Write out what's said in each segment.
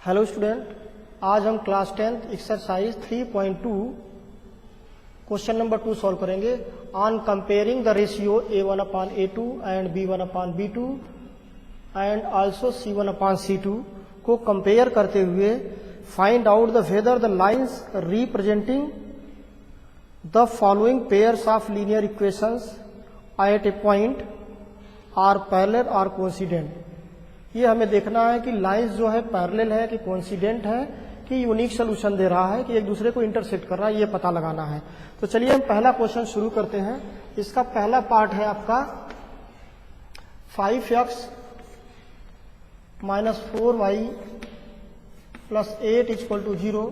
Hello student, आज हम class 10th exercise 3.2 question number 2 solve करेंगे on comparing the ratio a1/a2 and b1/b2 and also c1/c2 को compare करते हुए find out the whether the lines representing the following pairs of linear equations at a point are parallel are coincident. ये हमें देखना है कि lines जो है पैरेलल है कि कोइंसिडेंट है कि यूनिक सोल्यूशन दे रहा है कि एक दूसरे को इंटरसेक्ट कर रहा है, ये पता लगाना है। तो चलिए हम पहला क्वेश्चन शुरू करते हैं। इसका पहला पार्ट है आपका 5x - 4y + 8 = 0,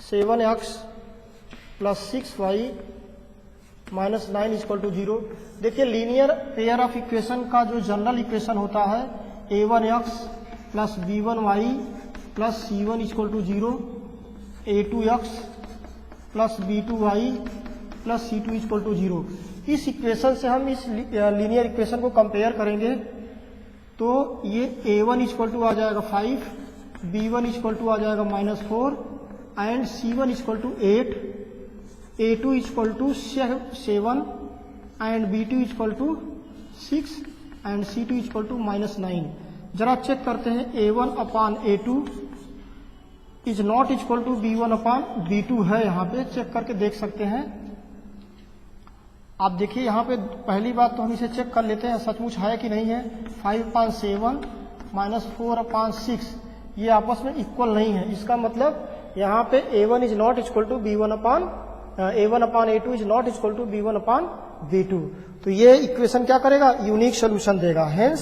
7x + 6y - 9 = 0। देखिए लीनियर पेयर ऑफ इक्वेशन का जो जनरल इक्वेशन होता है a1x + b1y + c1 = 0, a2x + b2y + c2 = 0। इस इक्वेशन से हम इस लीनियर इक्वेशन को कंपेयर करेंगे तो ये a1 = आ जाएगा 5, b1 = आ जाएगा -4 and c1 = 8, a2 = 7 and b2 = 6 and c2 = -9। जरा चेक करते हैं a1/a2 is not equal to b1/b2 है, यहाँ पे चेक करके देख सकते हैं। आप देखिए यहाँ पे पहली बात तो हम इसे चेक कर लेते हैं सचमुच है कि नहीं है। 5/7 - 4/6 ये आपस में इक्वल नहीं है, इसका मतलब यहाँ पे a1 is not equal to a1/a2 is not equal to b1/b2। तो ये इक्वेशन क्या करेगा, यूनिक सोल्यूशन देगा। Hence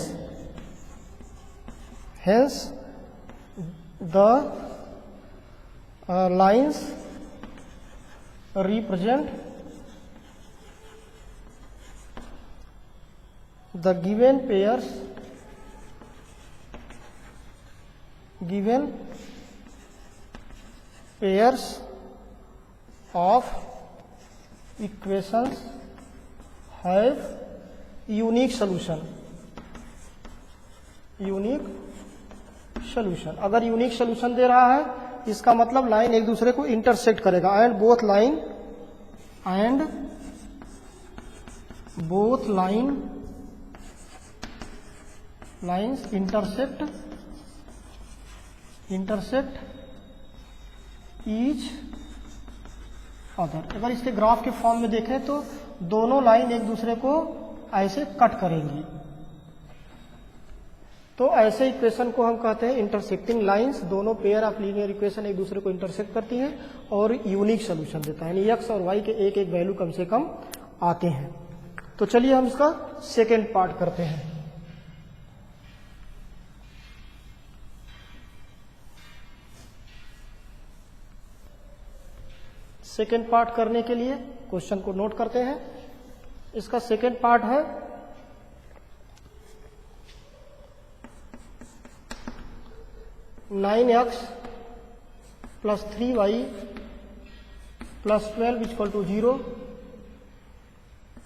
the lines represent the given pairs of equations have unique solution। अगर यूनिक सोल्यूशन दे रहा है इसका मतलब लाइन एक दूसरे को इंटरसेक्ट करेगा and both lines intersect each other. अगर इसके ग्राफ के फॉर्म में देखें तो दोनों लाइन एक दूसरे को ऐसे कट करेंगी, तो ऐसे इक्वेशन को हम कहते हैं इंटरसेक्टिंग लाइंस। दोनों पेयर ऑफ लीनियर इक्वेशन एक दूसरे को इंटरसेक्ट करती हैं और यूनिक सोल्यूशन देता है, यानी एक्स और वाई के एक एक वैल्यू कम से कम आते हैं। तो चलिए हम इसका सेकेंड पार्ट करते हैं। सेकेंड पार्ट करने के लिए क्वेश्चन को नोट करते हैं। इसका सेकेंड पार्ट है 9x + 3y + 12 = 0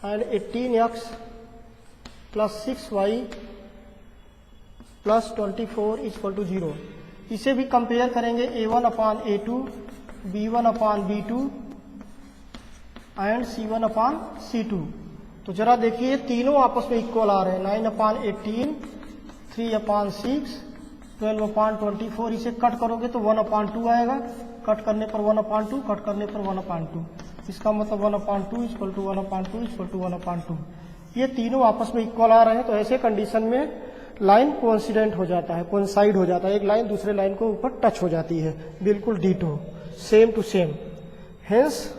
and 18x + 6y + 24 = 0। इसे भी कंपेयर करेंगे a1/a2, b1/b2 एंड c1/c2। तो जरा देखिए तीनों आपस में इक्वल आ रहे हैं। 9/18, 3/6, 12/24। इसे कट करोगे तो 1/2 आएगा, कट करने पर 1/2, कट करने पर 1/2। इसका मतलब 1/2 = 1/2 = 1/2। ये तीनों आपस में इक्वल आ रहे हैं, तो ऐसे कंडीशन में लाइन कोइंसिडेंट हो जाता है, कोइंसाइड हो जाता है, एक लाइन दूसरे लाइन को ऊपर टच हो जाती है, बिल्कुल ditto, same to same. Hence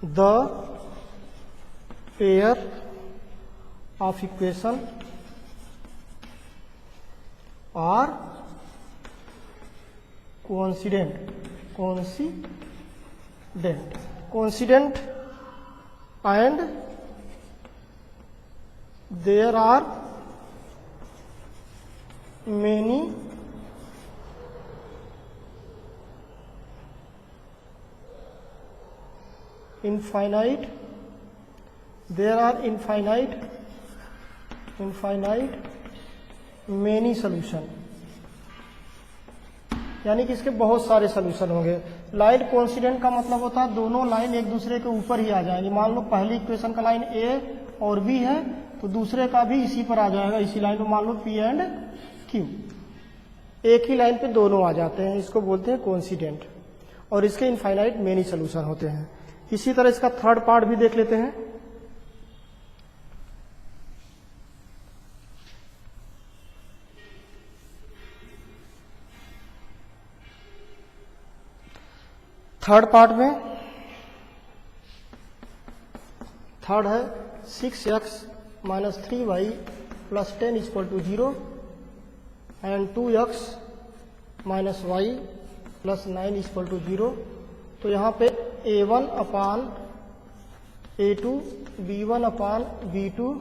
the pair of equation are coincident and there are many infinite many solution, यानी कि इसके बहुत सारे सॉल्यूशन होंगे। लाइन कोइंसिडेंट का मतलब होता है दोनों लाइन एक दूसरे के ऊपर ही आ जाएंगी। मान लो पहली इक्वेशन का लाइन ए और बी है तो दूसरे का भी इसी पर आ जाएगा, इसी लाइन में मान लो पी एंड क्यू, एक ही लाइन पे दोनों आ जाते हैं, इसको बोलते हैं कोइंसिडेंट, और इसके इनफाइनाइट मेनी सॉल्यूशन होते हैं। इसी तरह इसका थर्ड पार्ट भी देख लेते हैं। थर्ड पार्ट में थर्ड है 6x minus 3y plus 10 equal to 0 and 2x minus Y plus 9 equal to 0। तो यहाँ पे a1 अपान a2, b1 अपान b2,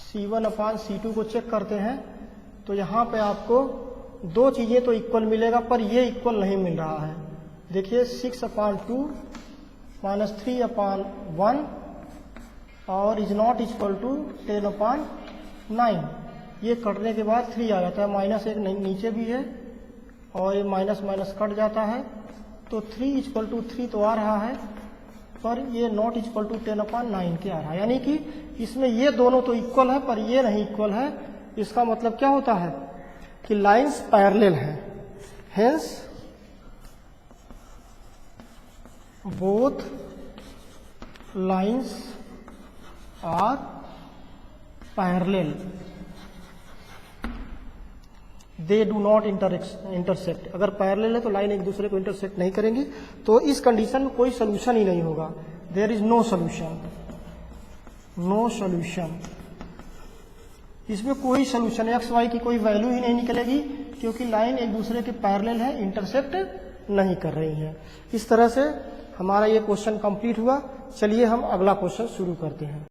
c1 अपान c2 को चेक करते हैं तो यहाँ पे आपको दो चीजें तो इक्वल मिलेगा, पर ये इक्वल नहीं मिल रहा है। देखिए 6 अपान 2 माइनस 3 अपान 1 और इज नॉट इक्वल टू 10 अपान 9, ये कटने के बाद 3 आ जाता है, माइनस एक नीचे भी है और ये माइनस माइनस कट जाता है, तो 3 इक्वल टू 3 तो आ रहा है, पर ये नॉट इक्वल टू 10 अपान 9 के आ रहा है, यानी कि इसमें ये दोनों तो इक्वल है पर ये नहीं इक्वल है। इसका मतलब क्या होता है कि लाइंस पैरेलल हैं, hence both lines are parallel, they do not intersect. अगर पैरेलल है तो लाइन एक दूसरे को इंटरसेक्ट नहीं करेंगी, तो इस कंडीशन में कोई सोल्यूशन ही नहीं होगा, there is no solution, no solution. इसमें कोई सोल्यूशन एक्स वाई की कोई वैल्यू ही नहीं निकलेगी, क्योंकि लाइन एक दूसरे के पैरेलल है, इंटरसेक्ट नहीं कर रही है। इस तरह से हमारा ये क्वेश्चन कंप्लीट हुआ। चलिए हम अगला क्वेश्चन शुरू करते हैं।